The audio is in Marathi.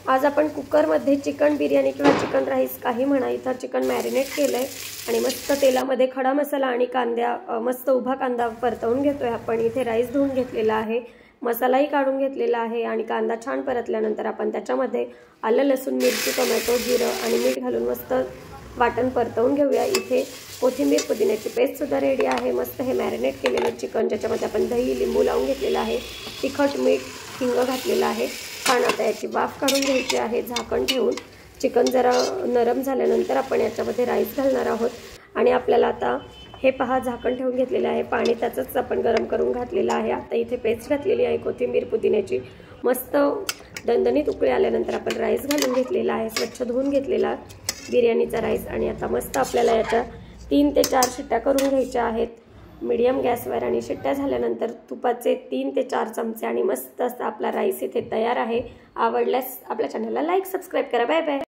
आज आपण कुकरमध्ये चिकन बिर्याणी किंवा चिकन राईस काही म्हणा, इथं चिकन मॅरिनेट केलंय आणि मस्त तेलामध्ये खडा मसाला आणि मस्त उभा कांदा परतवून घेतोय आपण। इथे राईस धुवून घेतलेला आहे, मसालाही काढून घेतलेला आहे आणि कांदा छान परतल्यानंतर आपण त्याच्यामध्ये आलं लसूण मिरची टोमॅटो जिरं आणि मीठ घालून मस्त वाटण परतवून घेऊया। इथे कोथिंबीर पुदिन्याची पेस्ट सुद्धा रेडी आहे। मस्त हे मॅरिनेट केलेलं चिकन ज्याच्यामध्ये आपण दही लिंबू लावून घेतलेला आहे, तिखट मीठ हिंग घातलेलं आहे। छान आता याची वाफ काढून घ्यायची आहे झाकण ठेवून। चिकन जरा नरम झाल्यानंतर आपण याच्यामध्ये राईस घालणार आहोत आणि आपल्याला आता हे पहा झाकण ठेवून घेतलेलं आहे, पाणी त्याचंच आपण गरम करून घातलेलं आहे। आता इथे पेस्ट घातलेली आहे कोथिंबीर पुदिन्याची, मस्त दणदणीत उकळी आल्यानंतर आपण राईस घालून घेतलेला आहे, स्वच्छ धुवून घेतलेला बिर्याणीचा राईस। आणि आता मस्त आपल्याला याच्या 3 ते 4 शिट्ट्या करून घ्यायच्या आहेत मीडियम गॅसवर आणि शिट्ट्या झाल्यानंतर तुपाचे 3 ते 4 चमचे आणि मस्त असा आपला राईस इथे तयार आहे। आवडल्यास आपल्या चॅनलला लाईक सबस्क्राइब करा। Bye bye.